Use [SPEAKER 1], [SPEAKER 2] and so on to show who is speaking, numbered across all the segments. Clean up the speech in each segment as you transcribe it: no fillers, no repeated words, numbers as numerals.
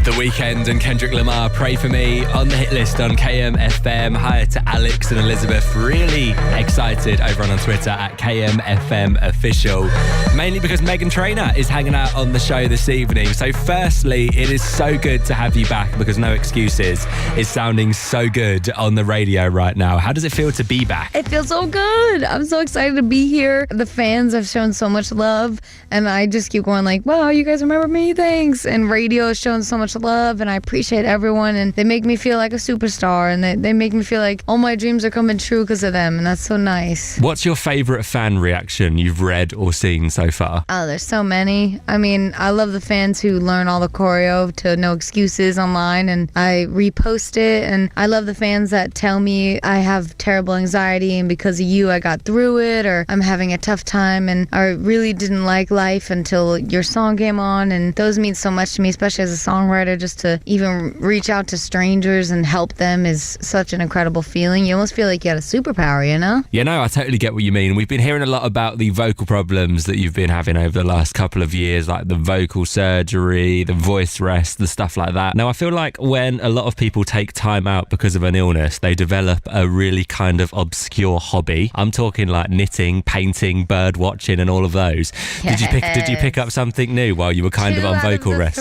[SPEAKER 1] The Weeknd and Kendrick Lamar, Pray For Me, on the hit list on KMFM. Hi to Alex and Elizabeth. Really excited over on Twitter at KMFM Official. Mainly because Meghan Trainor is hanging out on the show this evening. So firstly, it is so good to have you back because No Excuses is sounding so good on the radio right now. How does it feel to be back?
[SPEAKER 2] It feels so good. I'm so excited to be here. The fans have shown so much love and I just keep going like, wow, you guys remember me? Thanks. And radio has shown so much love and I appreciate everyone and they make me feel like a superstar and they make me feel like all my dreams are coming true because of them and that's so nice.
[SPEAKER 1] What's your favourite fan reaction you've read or seen so far?
[SPEAKER 2] Oh, there's so many. I mean, I love the fans who learn all the choreo to No Excuses online and I repost it, and I love the fans that tell me I have terrible anxiety and because of you I got through it, or I'm having a tough time and I really didn't like life until your song came on, and those mean so much to me, especially as a songwriter. Just to even reach out to strangers and help them is such an incredible feeling. You almost feel like you had a superpower, you know?
[SPEAKER 1] Yeah, no, I totally get what you mean. We've been hearing a lot about the vocal problems that you've been having over the last couple of years, like the vocal surgery, the voice rest, the stuff like that. Now, I feel like when a lot of people take time out because of an illness, they develop a really kind of obscure hobby. I'm talking like knitting, painting, bird watching and all of those.
[SPEAKER 2] Yes.
[SPEAKER 1] Did you pick up something new while you were kind of on vocal rest?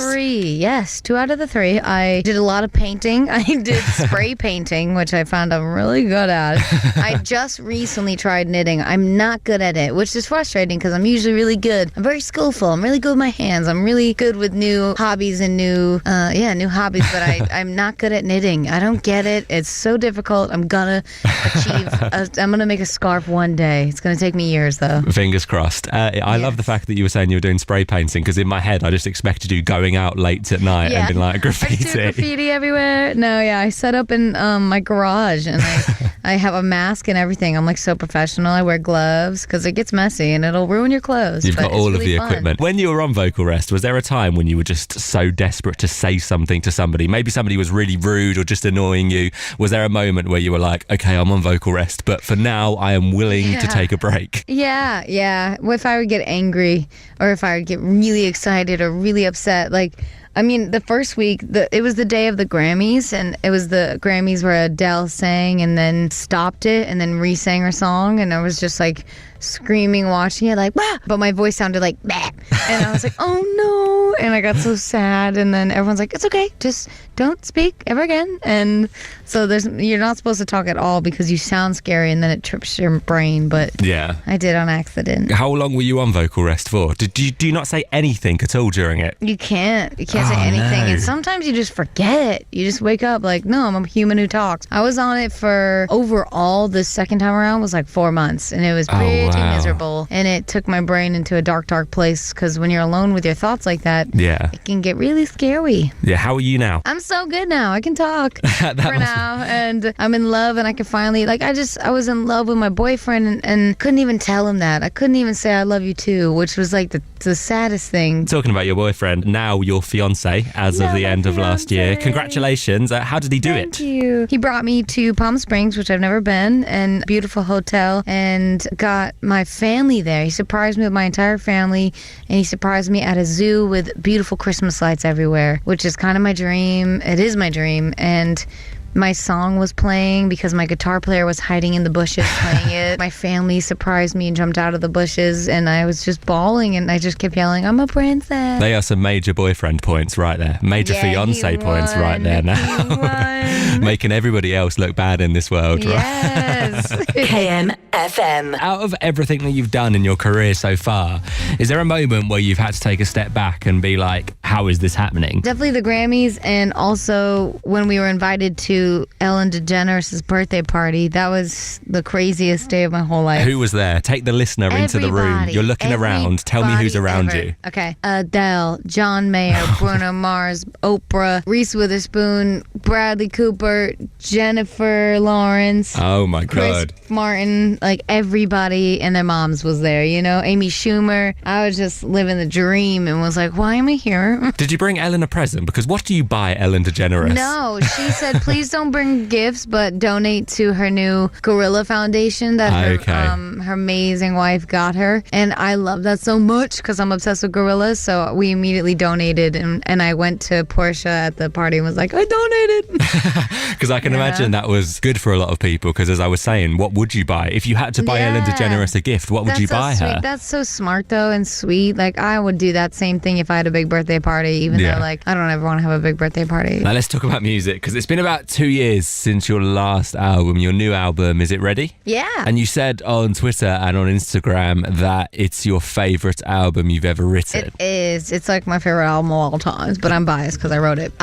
[SPEAKER 2] 2 out of the 3. I did a lot of painting. I did spray painting, which I found I'm really good at. I just recently tried knitting. I'm not good at it, which is frustrating because I'm usually really good. I'm very skillful. I'm really good with my hands. I'm really good with new hobbies and new hobbies, but I'm not good at knitting. I don't get it. It's so difficult. I'm gonna I'm gonna make a scarf one day. It's gonna take me years though.
[SPEAKER 1] Fingers crossed. I love the fact that you were saying you were doing spray painting because in my head I just expected you going out late at night and doing like graffiti.
[SPEAKER 2] I just do graffiti everywhere. No, yeah, I set up in my garage and I have a mask and everything. I'm like so professional. I wear gloves because it gets messy and it'll ruin your clothes.
[SPEAKER 1] You've got all of the
[SPEAKER 2] fun.
[SPEAKER 1] equipment. When you were on vocal rest, was there a time when you were just so desperate to say something to somebody? Maybe somebody was really rude or just annoying you. Was there a moment where you were like, okay, I'm on vocal rest, but for now I am willing to take a break?
[SPEAKER 2] Yeah. If I would get angry or if I would get really excited or really upset, I mean, the first week, it was the day of the Grammys, and it was the Grammys where Adele sang and then stopped it and then re-sang her song, and I was just like screaming, watching it, like, wah! But my voice sounded like, bah! And I was like, oh no, and I got so sad, and then everyone's like, it's okay, just don't speak ever again. And so you're not supposed to talk at all because you sound scary and then it trips your brain, but yeah, I did on accident.
[SPEAKER 1] How long were you on vocal rest for? Do you not say anything at all during it?
[SPEAKER 2] You can't say anything, and sometimes you just forget. You just wake up like, no, I'm a human who talks. I was on it for overall, the second time around was like 4 months, and it was pretty miserable, and it took my brain into a dark place because when you're alone with your thoughts like that, it can get really scary.
[SPEAKER 1] Yeah, how are you now?
[SPEAKER 2] I'm so good now. I can talk now, and I'm in love, and I can finally, I was in love with my boyfriend and couldn't even tell him that. I couldn't even say I love you too, which was like the saddest thing.
[SPEAKER 1] Talking about your boyfriend, now your fiance as of the end of last year. Congratulations. How did he do it?
[SPEAKER 2] Thank you. He brought me to Palm Springs, which I've never been, and a beautiful hotel, and got my family there. He surprised me with my entire family, and he surprised me at a zoo with beautiful Christmas lights everywhere, which is kind of my dream. It is my dream, and my song was playing because my guitar player was hiding in the bushes playing it. My family surprised me and jumped out of the bushes, and I was just bawling, and I just kept yelling, I'm a princess.
[SPEAKER 1] They are some major boyfriend points right there. Major fiance points right there now. Making everybody else look bad in this world, right?
[SPEAKER 2] Yes.
[SPEAKER 3] KMFM.
[SPEAKER 1] Out of everything that you've done in your career so far, is there a moment where you've had to take a step back and be like, how is this happening?
[SPEAKER 2] Definitely the Grammys, and also when we were invited to Ellen DeGeneres' birthday party. That was the craziest day of my whole life.
[SPEAKER 1] Who was there? Take the listener into the room. You're looking around. Tell me who's around you.
[SPEAKER 2] Okay. Adele, John Mayer, Bruno Mars, Oprah, Reese Witherspoon, Bradley Cooper, Jennifer Lawrence.
[SPEAKER 1] Oh my
[SPEAKER 2] Chris
[SPEAKER 1] God.
[SPEAKER 2] Martin, like everybody and their moms was there, you know? Amy Schumer. I was just living the dream and was like, why am I here?
[SPEAKER 1] Did you bring Ellen a present? Because what do you buy Ellen DeGeneres?
[SPEAKER 2] No, she said, please don't bring gifts, but donate to her new Gorilla Foundation that her amazing wife got her. And I love that so much because I'm obsessed with gorillas. So we immediately donated, and I went to Portia at the party and was like, I donated.
[SPEAKER 1] Because I can imagine that was good for a lot of people. Because as I was saying, what would you buy? If you had to buy Ellen DeGeneres a gift, what would you buy her?
[SPEAKER 2] That's so smart, though, and sweet. Like, I would do that same thing if I had a big birthday party, even though, like, I don't ever want to have a big birthday party.
[SPEAKER 1] Now, let's talk about music, because it's been about 2 years since your last album, your new album. Is it ready?
[SPEAKER 2] Yeah.
[SPEAKER 1] And you said on Twitter and on Instagram that it's your favourite album you've ever written.
[SPEAKER 2] It is. It's like my favorite album of all times, but I'm biased because I wrote it.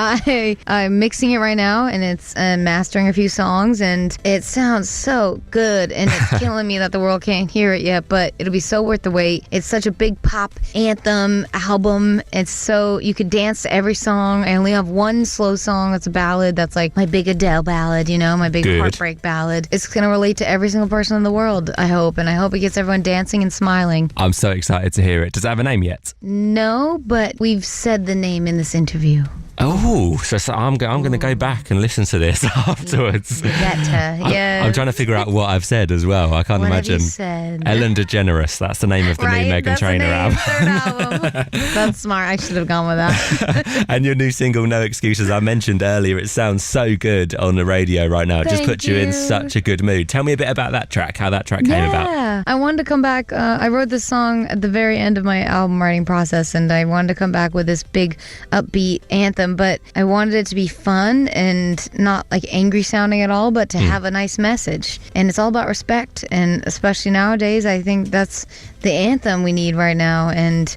[SPEAKER 2] I'm mixing it right now, and it's mastering a few songs, and it sounds so good, and it's killing me that the world can't hear it yet, but it'll be so worth the wait. It's such a big pop anthem album. It's so, you could dance to every song. I only have one slow song that's a ballad that's like my big Adele ballad, you know, my big heartbreak ballad. It's going to relate to every single person in the world, I hope, and I hope it gets everyone dancing and smiling.
[SPEAKER 1] I'm so excited to hear it. Does it have a name yet?
[SPEAKER 2] No, but we've said the name in this interview.
[SPEAKER 1] Oh, so I'm going to go back and listen to this afterwards.
[SPEAKER 2] Yes.
[SPEAKER 1] I'm trying to figure out what I've said as well. I can't imagine.
[SPEAKER 2] Have you said?
[SPEAKER 1] Ellen DeGeneres. That's the name of the new Meghan Trainor album.
[SPEAKER 2] Third album. That's smart. I should have gone with that.
[SPEAKER 1] And your new single, No Excuses, I mentioned earlier, it sounds so good on the radio right now. It just puts you in such a good mood. Tell me a bit about that track, how that track came about.
[SPEAKER 2] Yeah, I wanted to come back. I wrote this song at the very end of my album writing process, and I wanted to come back with this big upbeat anthem, but I wanted it to be fun and not like angry sounding at all, but to have a nice message. And it's all about respect, and especially nowadays, I think that's the anthem we need right now. And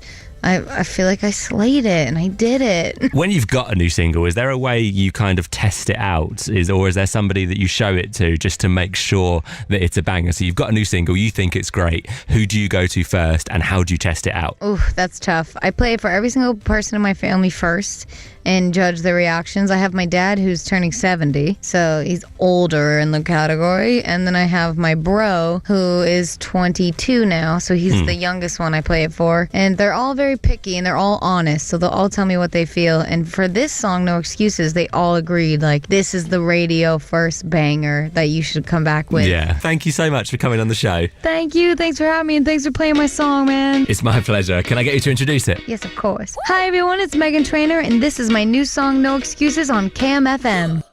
[SPEAKER 2] I feel like I slayed it, and I did it.
[SPEAKER 1] When you've got a new single, is there a way you kind of test it out? Or is there somebody that you show it to just to make sure that it's a banger? So you've got a new single, you think it's great. Who do you go to first, and how do you test it out?
[SPEAKER 2] Ooh, that's tough. I play it for every single person in my family first and judge their reactions. I have my dad who's turning 70, so he's older in the category. And then I have my bro who is 22 now, so he's the youngest one I play it for. And they're all very picky and they're all honest, so they'll all tell me what they feel. And for this song, No Excuses, they all agreed, like, this is the radio first banger that you should come back with.
[SPEAKER 1] Yeah. Thank you so much for coming on the show.
[SPEAKER 2] Thank you. Thanks for having me, and thanks for playing my song, man.
[SPEAKER 1] It's my pleasure. Can I get you to introduce it?
[SPEAKER 2] Yes, of course. Hi, everyone. It's Meghan Trainor, and this is my new song, No Excuses, on KMFM.